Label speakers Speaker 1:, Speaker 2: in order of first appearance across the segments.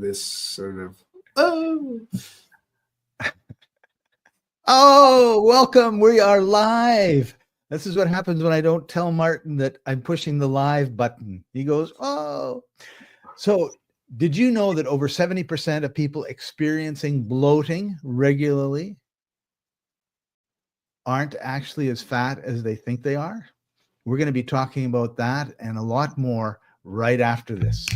Speaker 1: this sort of,
Speaker 2: Oh, welcome. We are live. This is what happens when I don't tell Martin that I'm pushing the live button. He goes, oh. So did you know that over 70% of people experiencing bloating regularly aren't actually as fat as they think they are? We're going to be talking about that and a lot more right after this.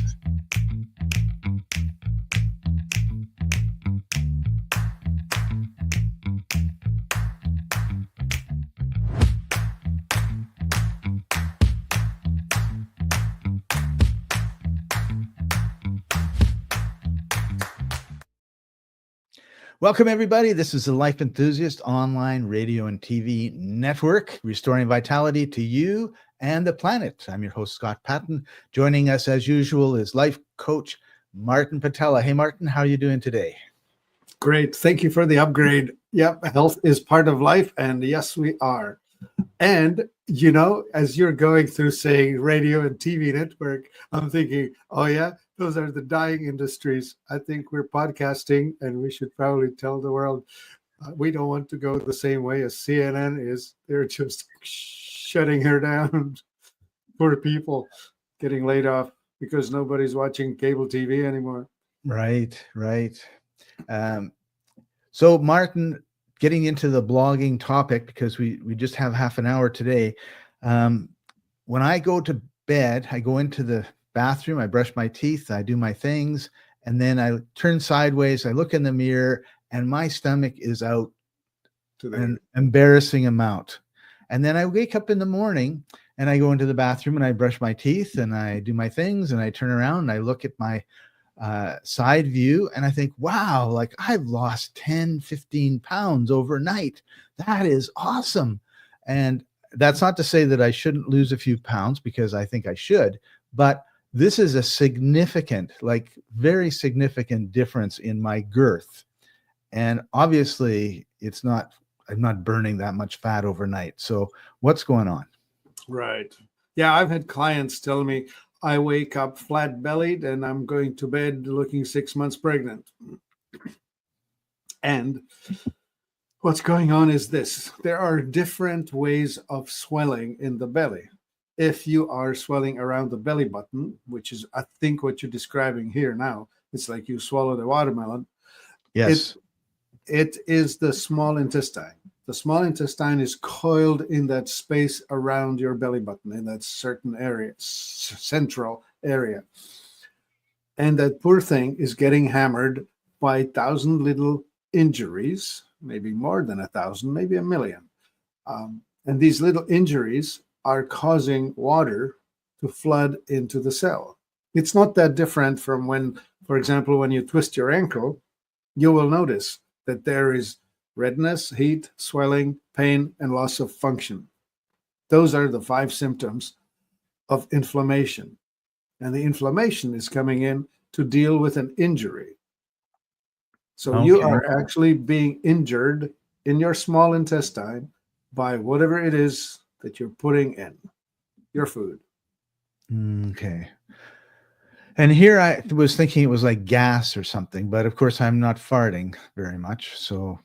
Speaker 2: Welcome, everybody. This is the Life Enthusiast online radio and TV network, restoring vitality to you and the planet. I'm your host, Scott Patton. Joining us, as usual, is life coach Martin Patella. Hey, Martin, how are you doing today?
Speaker 1: Great. Thank you for the upgrade. Yep, health is part of life, and yes, we are. And, you know, as you're going through saying radio and TV network, I'm thinking, oh, yeah, those are the dying industries. I think we're podcasting, and we should probably tell the world we don't want to go the same way as CNN is. They're just shutting her down. Poor people getting laid off because nobody's watching cable TV anymore.
Speaker 2: Right. So, Martin, getting into the blogging topic, because we just have half an hour today. When I go to bed, I go into the bathroom, I brush my teeth, I do my things, and then I turn sideways, I look in the mirror, and my stomach is out to an embarrassing amount. And then I wake up in the morning and I go into the bathroom and I brush my teeth and I do my things and I turn around and I look at my side view and I think, wow, like I've lost 10, 15 pounds overnight. That is awesome. And that's not to say that I shouldn't lose a few pounds, because I think I should, but this is a significant, like very significant difference in my girth. And obviously I'm not burning that much fat overnight. So what's going on?
Speaker 1: Right. Yeah, I've had clients tell me I wake up flat bellied and I'm going to bed looking 6 months pregnant. And what's going on is this. There are different ways of swelling in the belly. If you are swelling around the belly button, which is, I think, what you're describing here now, it's like you swallowed a watermelon.
Speaker 2: Yes.
Speaker 1: It is the small intestine. The small intestine is coiled in that space around your belly button, in that certain area, central area. And that poor thing is getting hammered by 1,000 little injuries, maybe more than 1,000, maybe 1,000,000. And these little injuries are causing water to flood into the cell. It's not that different from when, for example, when you twist your ankle, you will notice that there is redness, heat, swelling, pain, and loss of function. Those are the 5 symptoms of inflammation. And the inflammation is coming in to deal with an injury. So You are actually being injured in your small intestine by whatever it is that you're putting in your food.
Speaker 2: Okay. And here I was thinking it was like gas or something, but of course I'm not farting very much. So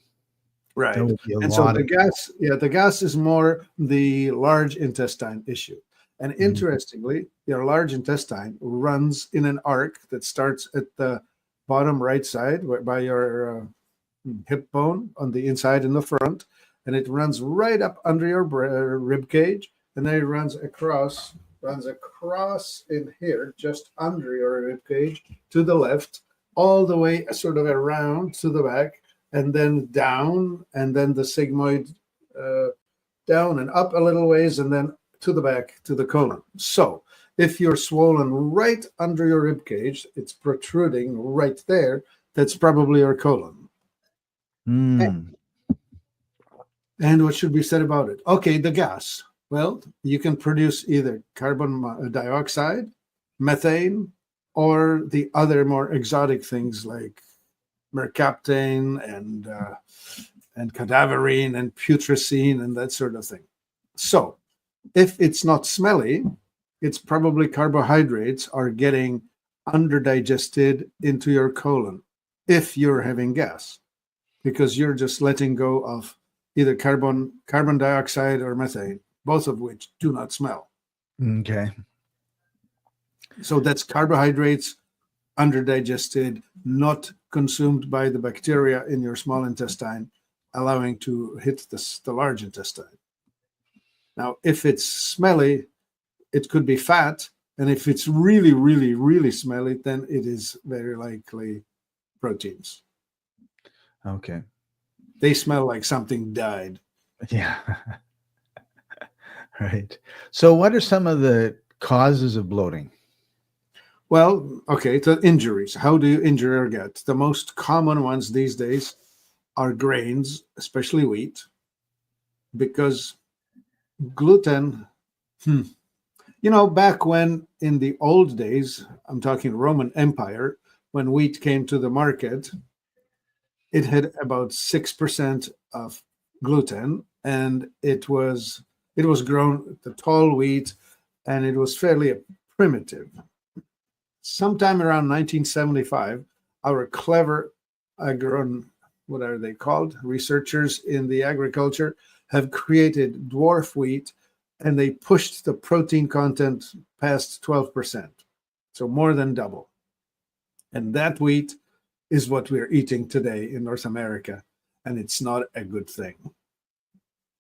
Speaker 1: right. And so the gas is more the large intestine issue. And interestingly, your large intestine runs in an arc that starts at the bottom right side by your hip bone on the inside in the front, and it runs right up under your rib cage, and then it runs across in here, just under your rib cage to the left, all the way sort of around to the back, and then down, and then the sigmoid down and up a little ways, and then to the back to the colon. So if you're swollen right under your rib cage, it's protruding right there, that's probably your colon. And what should be said about it? Okay, the gas. Well, you can produce either carbon dioxide, methane, or the other more exotic things like mercaptane and cadaverine and putrescine and that sort of thing. So if it's not smelly, it's probably carbohydrates are getting underdigested into your colon if you're having gas, because you're just letting go of either carbon dioxide or methane, both of which do not smell.
Speaker 2: Okay.
Speaker 1: So that's carbohydrates underdigested, not consumed by the bacteria in your small intestine, allowing to hit the large intestine. Now, if it's smelly, it could be fat. And if it's really, really, really smelly, then it is very likely proteins.
Speaker 2: Okay.
Speaker 1: They smell like something died.
Speaker 2: Yeah. Right. So what are some of the causes of bloating?
Speaker 1: Well, okay, the injuries. How do you injure your gut? The most common ones these days are grains, especially wheat, because gluten, back when in the old days, I'm talking Roman Empire, when wheat came to the market, it had about 6% of gluten, and it was grown the tall wheat, and it was fairly primitive. Sometime around 1975, our clever what are they called? Researchers in the agriculture have created dwarf wheat, and they pushed the protein content past 12%, so more than double. And that wheat is what we're eating today in North America, and it's not a good thing,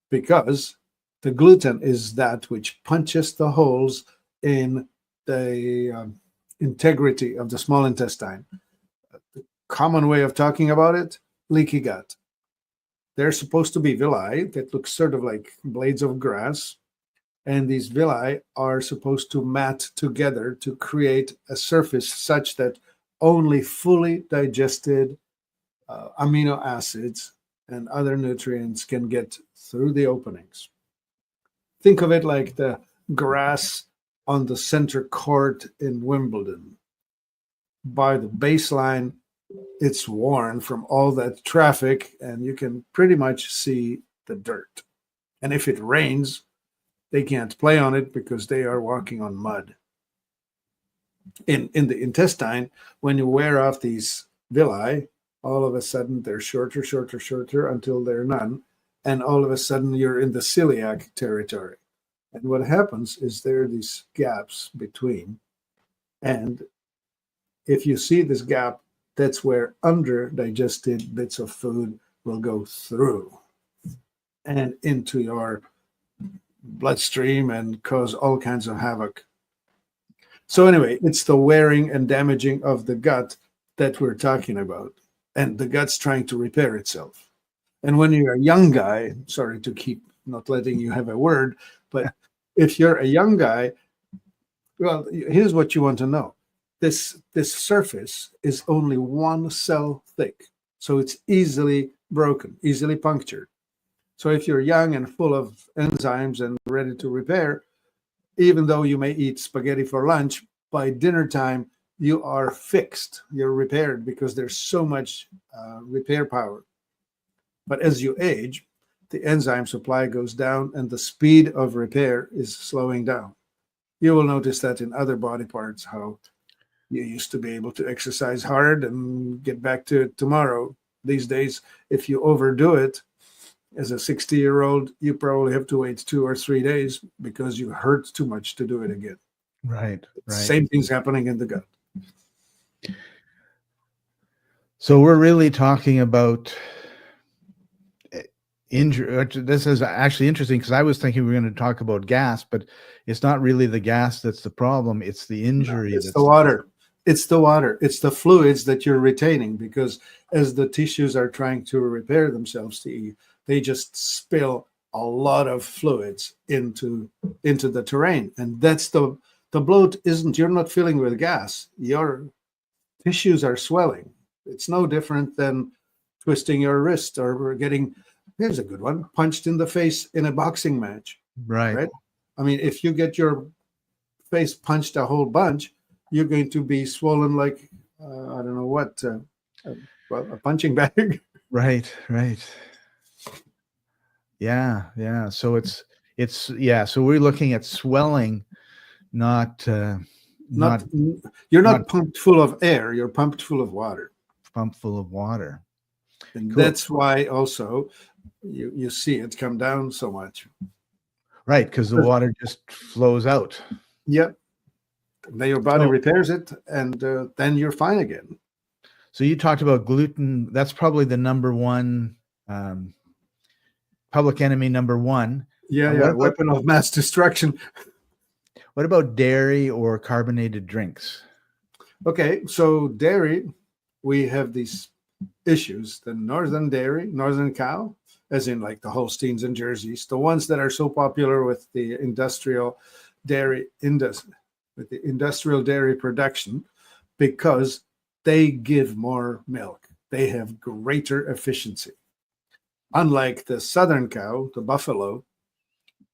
Speaker 1: because the gluten is that which punches the holes in the integrity of the small intestine. The common way of talking about it, leaky gut. They're supposed to be villi that look sort of like blades of grass, and these villi are supposed to mat together to create a surface such that only fully digested amino acids and other nutrients can get through the openings. Think of it like the grass on the center court in Wimbledon. By the baseline, it's worn from all that traffic, and you can pretty much see the dirt. And if it rains, they can't play on it because they are walking on mud. In the intestine, when you wear off these villi, all of a sudden they're shorter until they're none. And all of a sudden you're in the celiac territory. And what happens is there are these gaps between. And if you see this gap, that's where underdigested bits of food will go through and into your bloodstream and cause all kinds of havoc. So anyway, it's the wearing and damaging of the gut that we're talking about. And the gut's trying to repair itself. And when you're a young guy, sorry to keep not letting you have a word, but if you're a young guy, well, here's what you want to know. This surface is only one cell thick, so it's easily broken, easily punctured. So if you're young and full of enzymes and ready to repair, even though you may eat spaghetti for lunch, by dinner time, you are fixed, you're repaired, because there's so much repair power. But as you age, the enzyme supply goes down and the speed of repair is slowing down. You will notice that in other body parts, how you used to be able to exercise hard and get back to it tomorrow. These days, if you overdo it, as a 60-year-old, you probably have to wait 2 or 3 days because you hurt too much to do it again.
Speaker 2: Right.
Speaker 1: Same thing's happening in the gut.
Speaker 2: So we're really talking about injury. This is actually interesting because I was thinking we were going to talk about gas, but it's not really the gas that's the problem. It's the injury.
Speaker 1: No, it's the water. It's the water. It's the fluids that you're retaining, because as the tissues are trying to repair themselves, they just spill a lot of fluids into the terrain. And that's the bloat. You're not filling with gas. Your tissues are swelling. It's no different than twisting your wrist or getting, here's a good one, punched in the face in a boxing match.
Speaker 2: Right.
Speaker 1: I mean, if you get your face punched a whole bunch, you're going to be swollen like, I don't know what, a punching bag.
Speaker 2: Right. Yeah. So so we're looking at swelling, not
Speaker 1: You're not pumped full of air. You're pumped full of water.
Speaker 2: Pumped full of water.
Speaker 1: And that's why also you see it come down so much.
Speaker 2: Right, because the water just flows out.
Speaker 1: Yep. Then your body repairs it, and then you're fine again.
Speaker 2: So you talked about gluten. That's probably the number one public enemy number one.
Speaker 1: Yeah, weapon of mass destruction.
Speaker 2: What about dairy or carbonated drinks?
Speaker 1: Okay, so dairy, we have these issues. The northern dairy, northern cow, as in like the Holsteins and Jerseys, the ones that are so popular with the industrial dairy industry, with the industrial dairy production, because they give more milk. They have greater efficiency. Unlike the southern cow, the buffalo,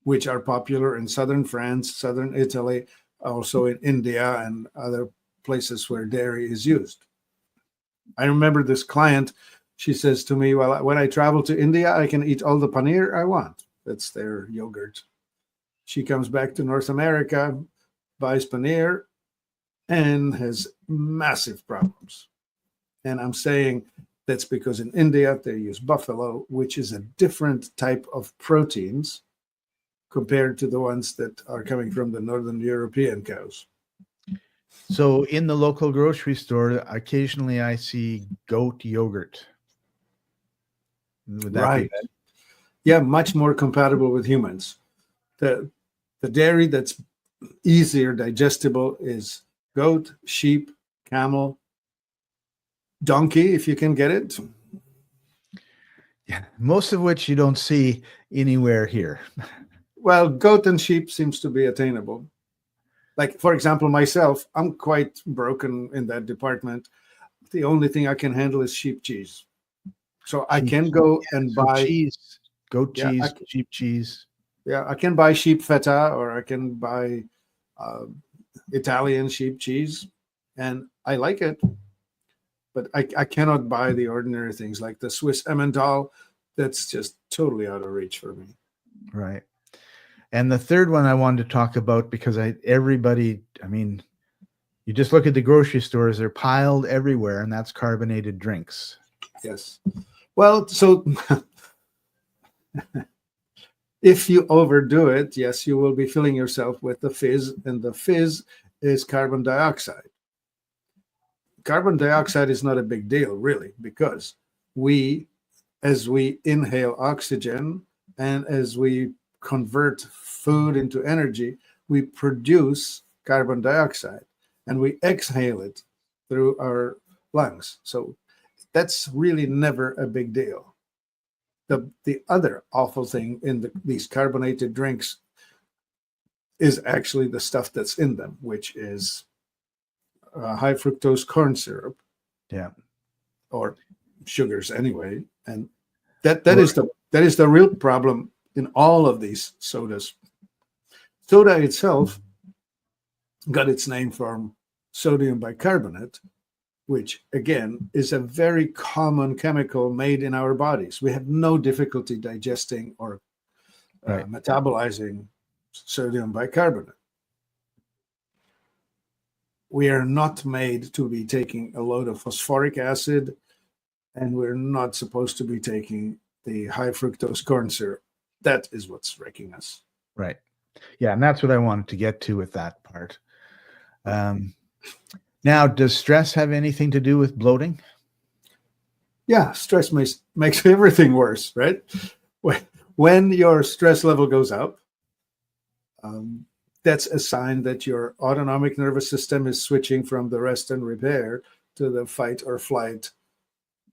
Speaker 1: which are popular in southern France, southern Italy, also in India and other places where dairy is used. I remember this client, she says to me, well, when I travel to India, I can eat all the paneer I want. That's their yogurt. She comes back to North America, buys paneer, and has massive problems. And I'm saying that's because in India, they use buffalo, which is a different type of proteins compared to the ones that are coming from the Northern European cows.
Speaker 2: So in the local grocery store, occasionally I see goat yogurt. Would that be bad?
Speaker 1: Yeah, much more compatible with humans. The dairy that's easier digestible is goat, sheep, camel, donkey, if you can get it.
Speaker 2: Yeah, most of which you don't see anywhere here.
Speaker 1: Well, goat and sheep seems to be attainable. Like, for example, myself, I'm quite broken in that department. The only thing I can handle is sheep cheese. So I can go and buy
Speaker 2: cheese, goat cheese, sheep cheese.
Speaker 1: Yeah, I can buy sheep feta, or I can buy Italian sheep cheese, and I like it. But I cannot buy the ordinary things like the Swiss Emmental. That's just totally out of reach for me.
Speaker 2: Right. And the third one I wanted to talk about, because everybody, I mean, you just look at the grocery stores, they're piled everywhere, and that's carbonated drinks.
Speaker 1: Yes. Well, so if you overdo it, yes, you will be filling yourself with the fizz, and the fizz is carbon dioxide. Carbon dioxide is not a big deal, really, because as we inhale oxygen and as we convert food into energy, we produce carbon dioxide and we exhale it through our lungs. So that's really never a big deal. The other awful thing in these carbonated drinks is actually the stuff that's in them, which is high fructose corn syrup.
Speaker 2: Yeah.
Speaker 1: Or sugars anyway. And that is the real problem in all of these sodas. Soda itself got its name from sodium bicarbonate, which again is a very common chemical made in our bodies. We have no difficulty digesting or metabolizing sodium bicarbonate. We are not made to be taking a load of phosphoric acid, and we're not supposed to be taking the high fructose corn syrup. That is what's wrecking us.
Speaker 2: Right. Yeah, and that's what I wanted to get to with that part. Now, does stress have anything to do with bloating?
Speaker 1: Yeah, stress makes everything worse, right? When your stress level goes up, that's a sign that your autonomic nervous system is switching from the rest and repair to the fight or flight,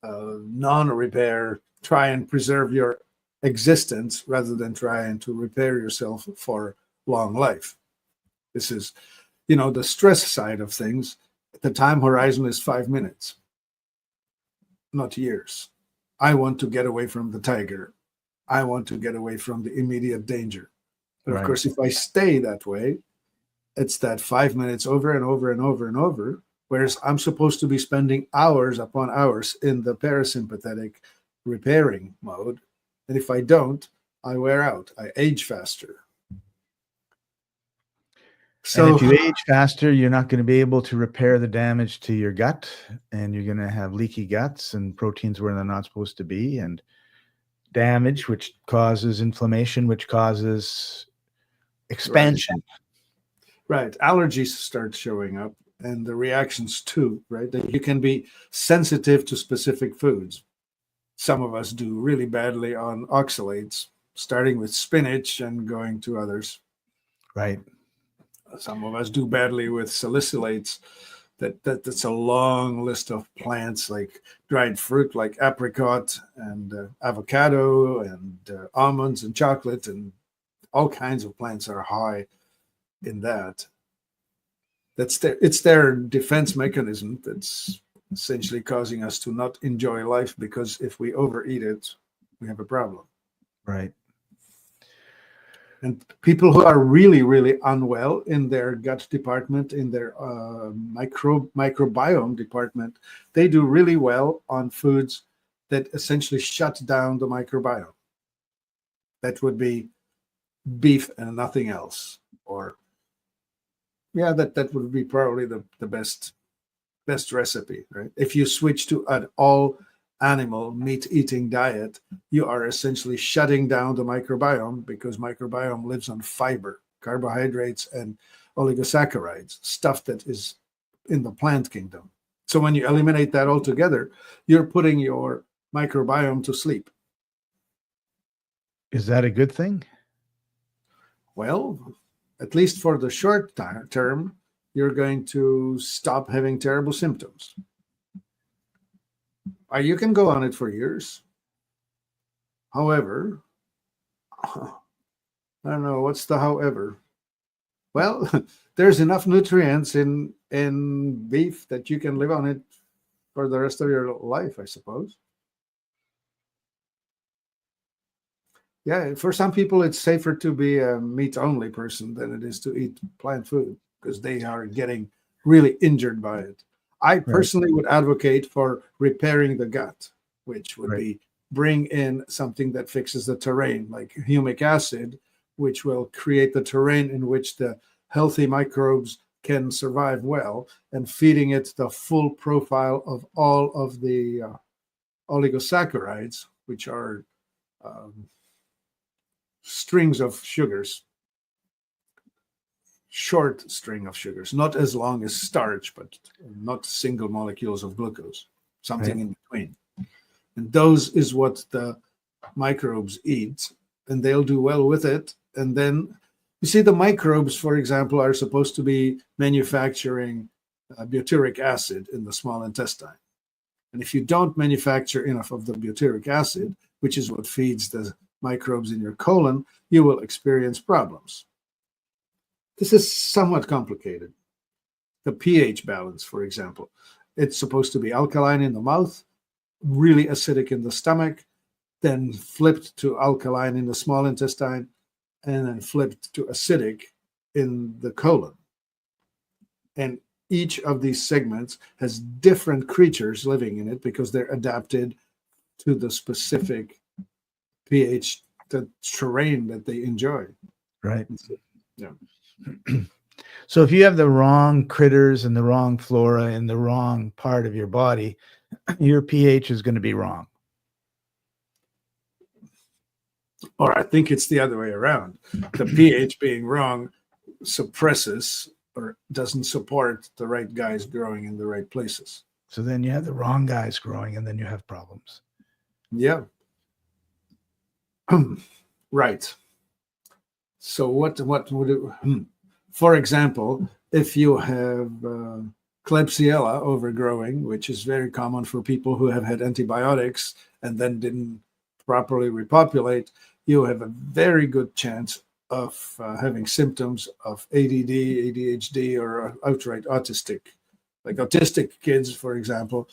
Speaker 1: non-repair, try and preserve your existence rather than trying to repair yourself for long life. This is, the stress side of things. The time horizon is 5 minutes, not years. I want to get away from the tiger. I want to get away from the immediate danger. But of course, if I stay that way, it's that 5 minutes over and over and over and over, whereas I'm supposed to be spending hours upon hours in the parasympathetic repairing mode. And if I don't, I wear out. I age faster. So,
Speaker 2: and if you age faster, you're not going to be able to repair the damage to your gut, and you're going to have leaky guts and proteins where they're not supposed to be, and damage, which causes inflammation, which causes expansion.
Speaker 1: Right. Allergies start showing up, and the reactions too, right? That you can be sensitive to specific foods. Some of us do really badly on oxalates, starting with spinach and going to others.
Speaker 2: Right.
Speaker 1: Some of us do badly with salicylates. That's a long list of plants like dried fruit, like apricot and avocado and almonds and chocolate, and all kinds of plants are high in that. It's their defense mechanism that's essentially causing us to not enjoy life, because if we overeat it, we have a problem.
Speaker 2: Right.
Speaker 1: And people who are really, really unwell in their gut department, in their microbiome department, they do really well on foods that essentially shut down the microbiome. That would be beef and nothing else. Or, yeah, that would be probably the best recipe, right? If you switch to an all animal meat eating diet, you are essentially shutting down the microbiome, because microbiome lives on fiber, carbohydrates, and oligosaccharides, stuff that is in the plant kingdom. So when you eliminate that altogether, you're putting your microbiome to sleep.
Speaker 2: Is that a good thing?
Speaker 1: Well, at least for the short term, you're going to stop having terrible symptoms. You can go on it for years. However, I don't know, what's the however? Well, there's enough nutrients in beef that you can live on it for the rest of your life, I suppose. Yeah, for some people, it's safer to be a meat-only person than it is to eat plant food, because they are getting really injured by it. I personally would advocate for repairing the gut, which would be bring in something that fixes the terrain, like humic acid, which will create the terrain in which the healthy microbes can survive well, and feeding it the full profile of all of the oligosaccharides, which are strings of sugars, short string of sugars, not as long as starch, but not single molecules of glucose, something in between. And those is what the microbes eat, and they'll do well with it. And then you see, the microbes, for example, are supposed to be manufacturing butyric acid in the small intestine. And if you don't manufacture enough of the butyric acid, which is what feeds the microbes in your colon, you will experience problems. This is somewhat complicated. The pH balance, for example, it's supposed to be alkaline in the mouth, really acidic in the stomach, then flipped to alkaline in the small intestine, and then flipped to acidic in the colon. And each of these segments has different creatures living in it, because they're adapted to the specific pH, the terrain that they enjoy.
Speaker 2: Right.
Speaker 1: Yeah.
Speaker 2: So if you have the wrong critters and the wrong flora in the wrong part of your body, your pH is going to be wrong.
Speaker 1: Or I think it's the other way around. The pH being wrong suppresses or doesn't support the right guys growing in the right places.
Speaker 2: So then you have the wrong guys growing, and then you have problems.
Speaker 1: Yeah. Right. So what would it, for example, if you have Klebsiella overgrowing, which is very common for people who have had antibiotics and then didn't properly repopulate, you have a very good chance of having symptoms of ADD, ADHD, or outright autistic. Like autistic kids, for example,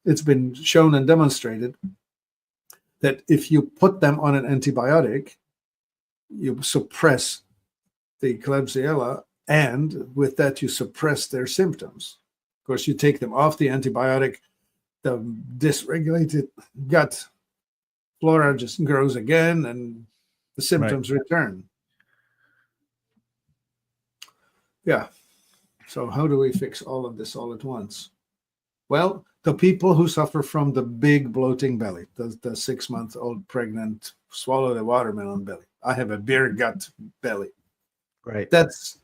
Speaker 1: it's been shown and demonstrated that if you put them on an antibiotic, you suppress the Klebsiella, and with that, you suppress their symptoms. Of course, you take them off the antibiotic, the dysregulated gut flora just grows again, and the symptoms return. Yeah. So how do we fix all of this all at once? Well, the people who suffer from the big bloating belly, the 6-month-old pregnant, swallow the watermelon belly. I have a beer gut belly.
Speaker 2: Right.
Speaker 1: That's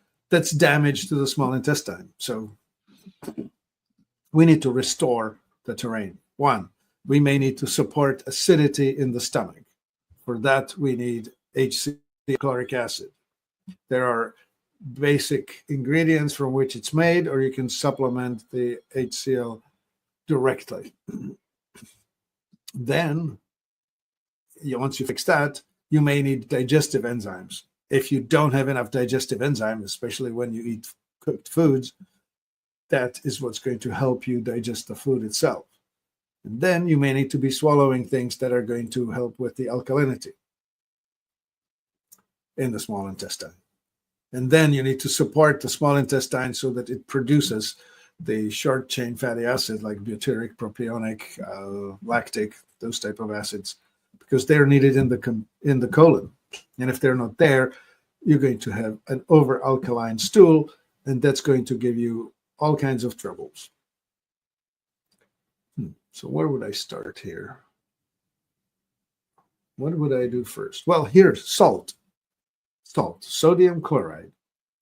Speaker 1: damage to the small intestine. So we need to restore the terrain. One, we may need to support acidity in the stomach. For that, we need HCl, chloric acid. There are basic ingredients from which it's made, or you can supplement the HCl directly. Then, once you fix that, you may need digestive enzymes. If you don't have enough digestive enzymes, especially when you eat cooked foods, that is what's going to help you digest the food itself. And then you may need to be swallowing things that are going to help with the alkalinity in the small intestine. And then you need to support the small intestine so that it produces the short chain fatty acid like butyric, propionic, lactic, those type of acids, because they're needed in the colon. And if they're not there, you're going to have an over alkaline stool, and that's going to give you all kinds of troubles. So where would I start here? What would I do first? Well, here's salt. Salt, sodium chloride.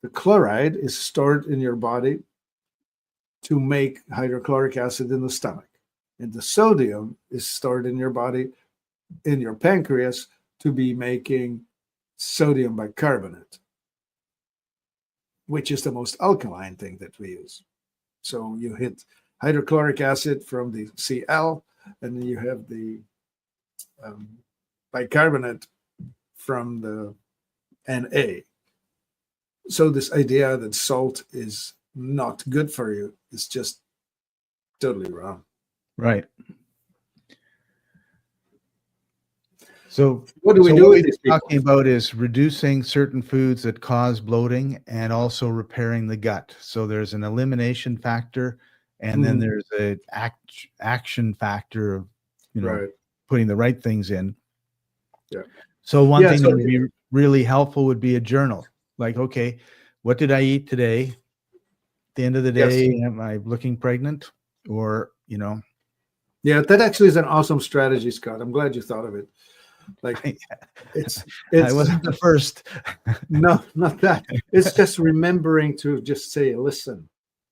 Speaker 1: The chloride is stored in your body to make hydrochloric acid in the stomach. And the sodium is stored in your body, in your pancreas, to be making sodium bicarbonate, which is the most alkaline thing that we use. So you hit hydrochloric acid from the Cl, and then you have the bicarbonate from the Na. So this idea that salt is not good for you is just totally wrong.
Speaker 2: Right. So
Speaker 1: what do we do with these people?
Speaker 2: Talking about is reducing certain foods that cause bloating and also repairing the gut. So there's an elimination factor, and then there's a action factor of, putting the right things in.
Speaker 1: Yeah.
Speaker 2: So one thing that would be really helpful would be a journal. Like, okay, what did I eat today? At the end of the day, am I looking pregnant? Or,
Speaker 1: Yeah, that actually is an awesome strategy, Scott. I'm glad you thought of it. Like, it's
Speaker 2: I wasn't the first.
Speaker 1: No, not that. It's just remembering to just say, listen,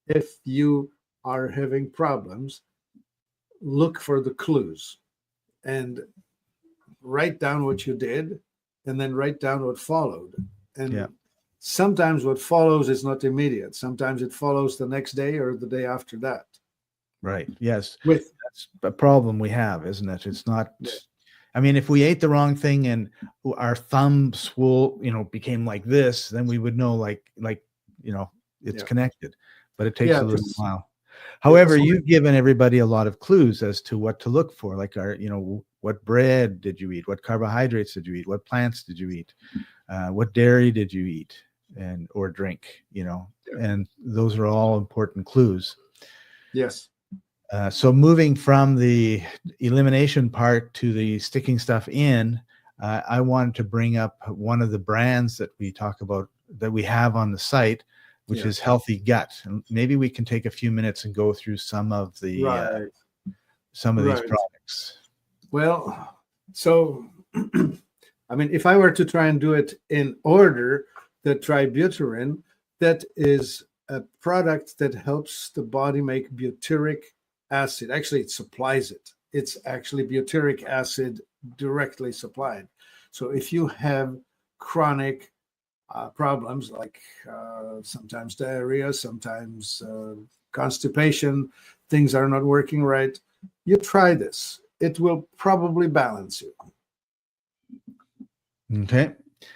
Speaker 1: if you are having problems, look for the clues and write down what you did, and then write down what followed. And sometimes what follows is not immediate. Sometimes it follows the next day or the day after that.
Speaker 2: Right. Yes.
Speaker 1: That's
Speaker 2: a problem we have, isn't it? It's not. I mean, if we ate the wrong thing and our thumb became like this, then we would know, it's connected. But it takes a little while. However, you've given everybody a lot of clues as to what to look for. Like, what bread did you eat? What carbohydrates did you eat? What plants did you eat? What dairy did you eat or drink? And those are all important clues.
Speaker 1: Yes.
Speaker 2: So moving from the elimination part to the sticking stuff in, I wanted to bring up one of the brands that we talk about that we have on the site, which is Healthy Gut. And maybe we can take a few minutes and go through some of the these products.
Speaker 1: Well, so I mean, if I were to try and do it in order, the tributylin, that is a product that helps the body make butyric acid. Actually, it supplies it. It's actually butyric acid directly supplied. So if you have chronic problems like sometimes diarrhea, sometimes constipation, things are not working right, you try this. It will probably balance you.
Speaker 2: Okay.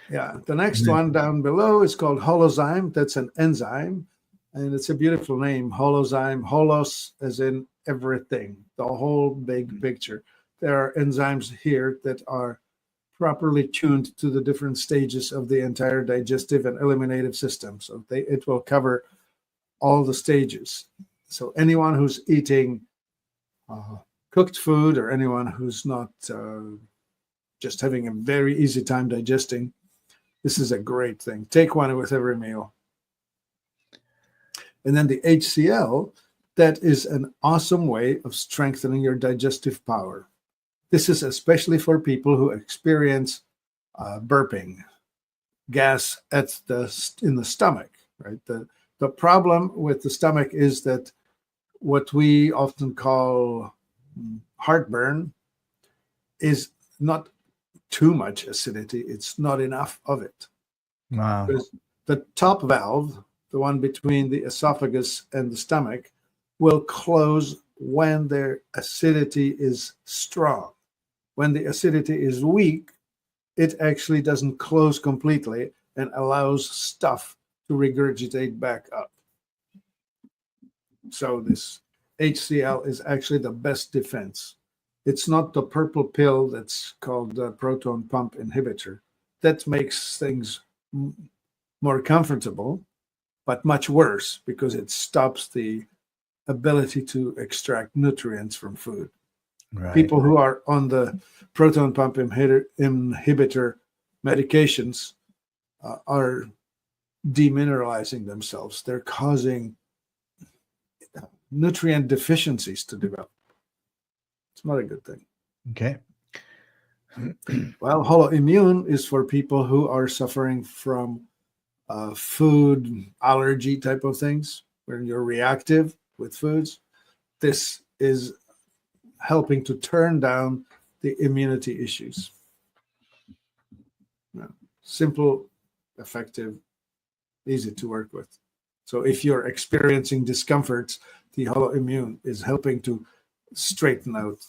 Speaker 1: Yeah. The next one down below is called Holozyme. That's an enzyme, and it's a beautiful name, Holozyme. Holos as in everything, the whole big picture. There are enzymes here that are properly tuned to the different stages of the entire digestive and eliminative system. So it will cover all the stages. So anyone who's eating cooked food, or anyone who's not just having a very easy time digesting, this is a great thing. Take one with every meal. And then the HCl, that is an awesome way of strengthening your digestive power. This is especially for people who experience burping, gas in the stomach, right? The problem with the stomach is that what we often call heartburn is not too much acidity. It's not enough of it.
Speaker 2: Wow.
Speaker 1: Because the top valve, the one between the esophagus and the stomach, will close when their acidity is strong. When the acidity is weak, it actually doesn't close completely and allows stuff to regurgitate back up. So this HCl is actually the best defense. It's not the purple pill that's called the proton pump inhibitor. That makes things more comfortable, but much worse because it stops the ability to extract nutrients from food.
Speaker 2: Right.
Speaker 1: People who are on the proton pump inhibitor medications are demineralizing themselves. They're causing nutrient deficiencies to develop. It's not a good thing.
Speaker 2: Okay.
Speaker 1: Well, holoimmune is for people who are suffering from food allergy type of things, where you're reactive with foods. This is helping to turn down the immunity issues. Simple, effective, easy to work with. So if you're experiencing discomfort, the holoimmune is helping to straighten out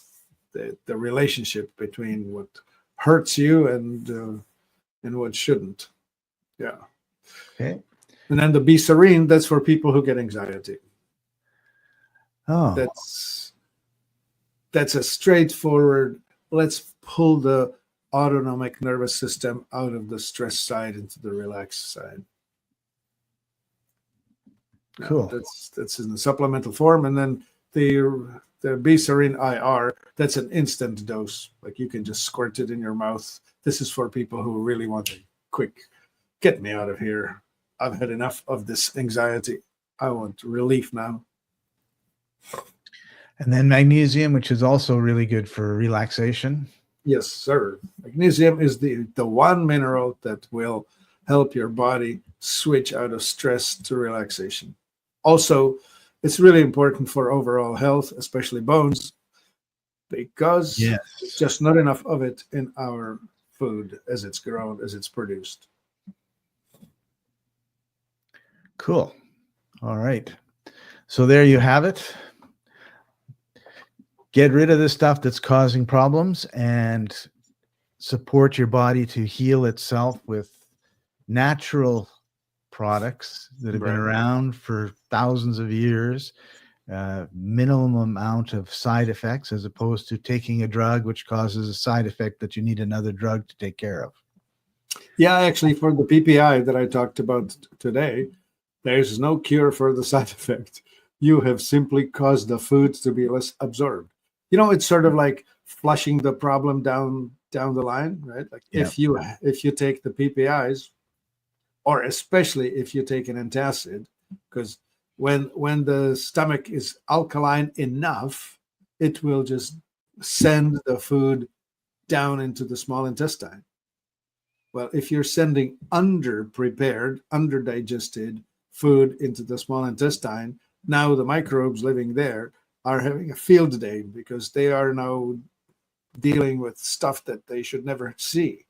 Speaker 1: the relationship between what hurts you and what shouldn't. Yeah.
Speaker 2: Okay.
Speaker 1: And then the B Serene, that's for people who get anxiety.
Speaker 2: Oh.
Speaker 1: That's a straightforward, let's pull the autonomic nervous system out of the stress side into the relaxed side.
Speaker 2: Cool.
Speaker 1: That's in the supplemental form. And then the B Serene IR, that's an instant dose. Like you can just squirt it in your mouth. This is for people who really want a quick, get me out of here. I've had enough of this anxiety. I want relief now.
Speaker 2: And then magnesium, which is also really good for relaxation.
Speaker 1: Yes, sir. Magnesium is the one mineral that will help your body switch out of stress to relaxation. Also, it's really important for overall health, especially bones, because there's just not enough of it in our food as it's grown, as it's produced.
Speaker 2: Cool. All right. So there you have it. Get rid of the stuff that's causing problems and support your body to heal itself with natural products that have been around for thousands of years, minimum amount of side effects, as opposed to taking a drug which causes a side effect that you need another drug to take care of.
Speaker 1: Yeah, actually, for the PPI that I talked about today, there's no cure for the side effect. You have simply caused the food to be less absorbed. You know, it's sort of like flushing the problem down the line, right? Like if you take the PPIs, or especially if you take an antacid, because when the stomach is alkaline enough, it will just send the food down into the small intestine. Well, if you're sending under-prepared, under-digested food into the small intestine, now the microbes living there are having a field day because they are now dealing with stuff that they should never see.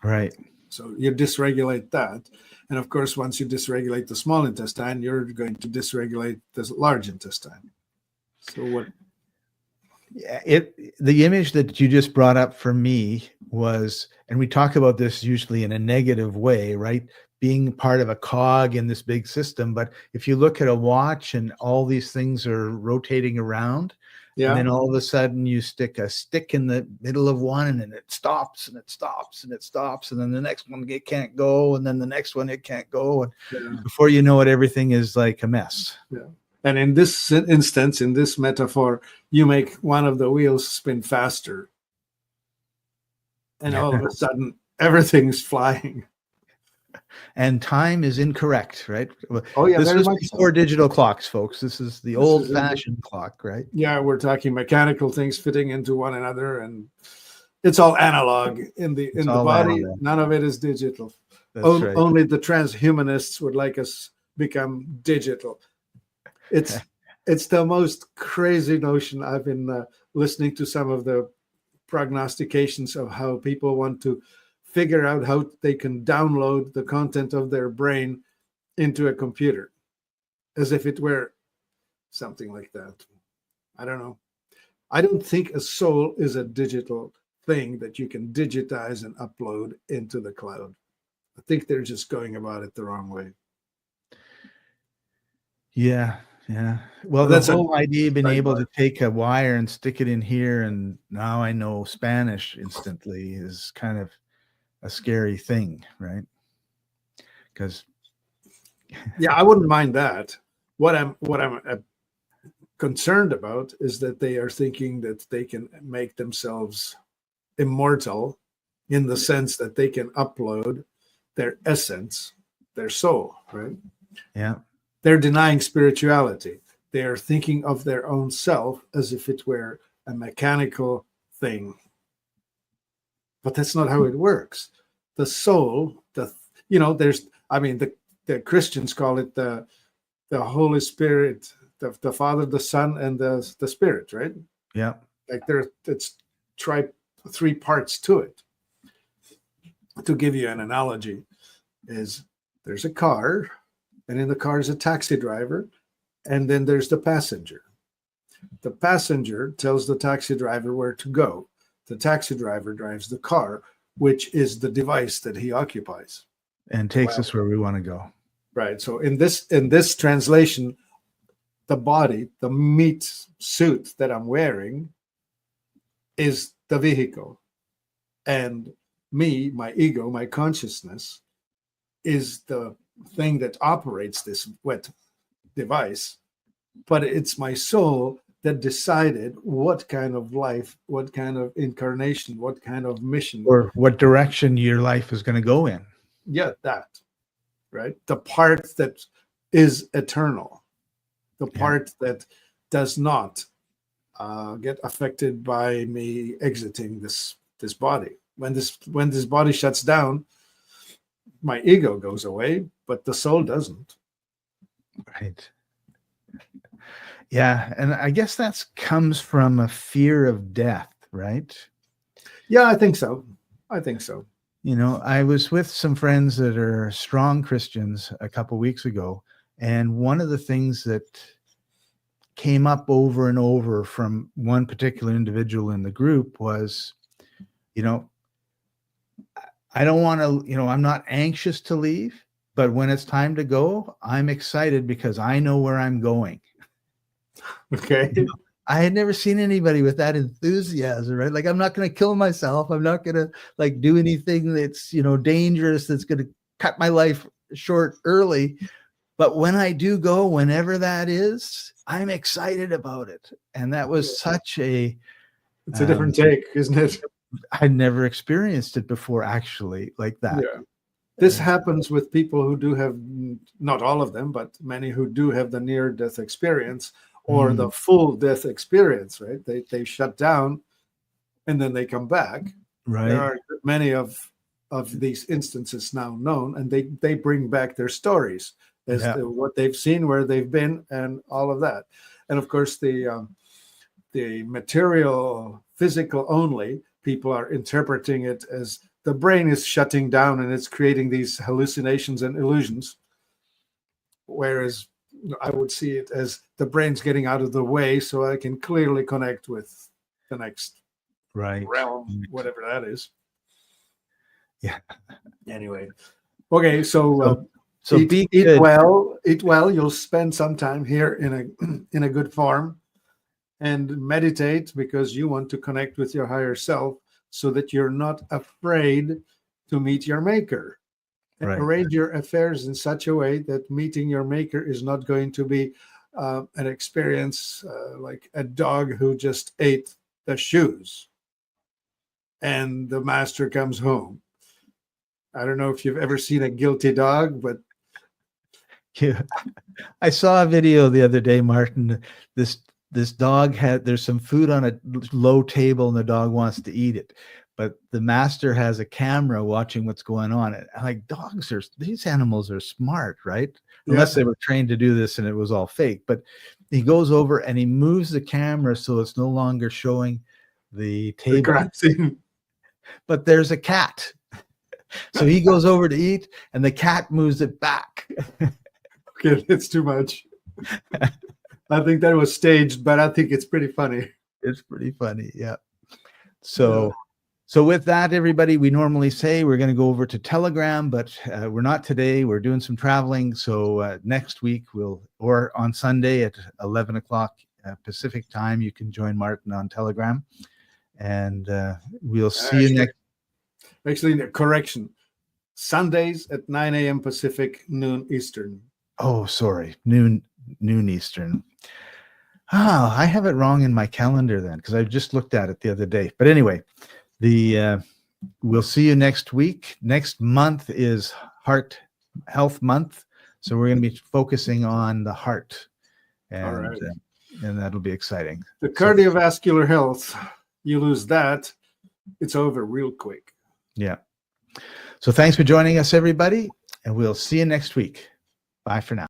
Speaker 2: Right.
Speaker 1: So you dysregulate that. And of course, once you dysregulate the small intestine, you're going to dysregulate the large intestine. So what?
Speaker 2: Yeah, the image that you just brought up for me was, and we talk about this usually in a negative way, right? Being part of a cog in this big system. But if you look at a watch and all these things are rotating around, and then all of a sudden you stick a stick in the middle of one and it stops and it stops and it stops. And then the next one, it can't go. And then the next one, it can't go. And before you know it, everything is like a mess.
Speaker 1: Yeah. And in this instance, in this metaphor, you make one of the wheels spin faster. And all of a sudden, everything's flying.
Speaker 2: And time is incorrect, right?
Speaker 1: Oh yeah,
Speaker 2: This
Speaker 1: very
Speaker 2: was
Speaker 1: much
Speaker 2: before
Speaker 1: so.
Speaker 2: digital clocks, folks. This is the
Speaker 1: This is
Speaker 2: old-fashioned clock, right?
Speaker 1: Yeah, we're talking mechanical things fitting into one another, and it's all analog in
Speaker 2: It's
Speaker 1: the
Speaker 2: all
Speaker 1: body.
Speaker 2: analog.
Speaker 1: None of it is digital.
Speaker 2: That's right.
Speaker 1: Only the transhumanists would like us become digital. It's the most crazy notion. I've been listening to some of the prognostications of how people want to figure out how they can download the content of their brain into a computer, as if it were something like that. I don't know. I don't think a soul is a digital thing that you can digitize and upload into the cloud. I think they're just going about it the wrong way.
Speaker 2: Yeah. Well,
Speaker 1: But
Speaker 2: the
Speaker 1: that's
Speaker 2: whole idea of being able
Speaker 1: sidebar.
Speaker 2: to take a wire and stick it in here, and now I know Spanish instantly, is kind of a scary thing, right? Because
Speaker 1: Yeah, I wouldn't mind that. What I'm concerned about is that they are thinking that they can make themselves immortal, in the sense that they can upload their essence, their soul, right?
Speaker 2: yeah,
Speaker 1: They're denying spirituality. They are thinking of their own self as if it were a mechanical thing. But that's not how it works. The soul, there's, I mean, the Christians call it the Holy Spirit, the Father, the Son, and the Spirit, right?
Speaker 2: yeah.
Speaker 1: Like it's three parts to it. To give you an analogy, is there's a car, and in the car is a taxi driver, and then there's the passenger. The passenger tells the taxi driver where to go. The taxi driver drives the car, which is the device that he occupies,
Speaker 2: And takes us where we want to go.
Speaker 1: right? So in this translation, the body, the meat suit that I'm wearing, is the vehicle, and me, my ego, my consciousness, is the thing that operates this wet device. But it's my soul that decided what kind of life, what kind of incarnation, what kind of mission,
Speaker 2: Or what direction your life is going to go in.
Speaker 1: Yeah, that, right? The part that is eternal, the part that does not get affected by me exiting this body. When this body shuts down, my ego goes away, but the soul doesn't.
Speaker 2: Right. Yeah, and I guess that comes from a fear of death, right?
Speaker 1: Yeah, I think so.
Speaker 2: You know, I was with some friends that are strong Christians a couple weeks ago, and one of the things that came up over and over from one particular individual in the group was, I don't want to, I'm not anxious to leave, but when it's time to go, I'm excited because I know where I'm going.
Speaker 1: Okay.
Speaker 2: I had never seen anybody with that enthusiasm, right? Like, I'm not going to kill myself. I'm not going to do anything that's, dangerous, that's going to cut my life short early. But when I do go, whenever that is, I'm excited about it. And that was such
Speaker 1: it's a different take, isn't it?
Speaker 2: I'd never experienced it before, actually, like that.
Speaker 1: Yeah. This happens with people who do have, not all of them, but many who do have the near-death experience or the full death experience, right? They shut down and then they come back.
Speaker 2: Right.
Speaker 1: There are many of these instances now known, and they bring back their stories as to what they've seen, where they've been, and all of that. And of course, the material, physical only, people are interpreting it as the brain is shutting down and it's creating these hallucinations and illusions. Whereas I would see it as the brain's getting out of the way so I can clearly connect with the next realm, whatever that is.
Speaker 2: Yeah.
Speaker 1: Anyway. Okay. So
Speaker 2: eat
Speaker 1: well, you'll spend some time here in a good farm, and meditate because you want to connect with your higher self so that you're not afraid to meet your maker. Right. Arrange your affairs in such a way that meeting your maker is not going to be an experience like a dog who just ate the shoes and the master comes home. I don't know if you've ever seen a guilty dog, but
Speaker 2: Yeah. I saw a video the other day, Martin. This dog there's some food on a low table and the dog wants to eat it, but the master has a camera watching what's going on. And like, these animals are smart, right? Unless they were trained to do this and it was all fake. But he goes over and he moves the camera so it's no longer showing the table, but there's a cat. So he goes over to eat and the cat moves it back.
Speaker 1: Okay, it's too much. I think that was staged, but I think it's pretty funny.
Speaker 2: It's pretty funny, yeah. So with that, everybody, we normally say we're going to go over to Telegram, but we're not today. We're doing some traveling. So next week or on Sunday at 11 o'clock Pacific time, you can join Martin on Telegram, and we'll see you next.
Speaker 1: Actually, correction. Sundays at 9 a.m. Pacific, noon Eastern.
Speaker 2: Oh, sorry, noon Eastern. I have it wrong in my calendar then, because I just looked at it the other day. But anyway, we'll see you next week. Next month is Heart Health Month, so we're going to be focusing on the heart, and that'll be exciting.
Speaker 1: The cardiovascular health, you lose that, it's over real quick.
Speaker 2: Yeah. So thanks for joining us, everybody, and we'll see you next week. Bye for now.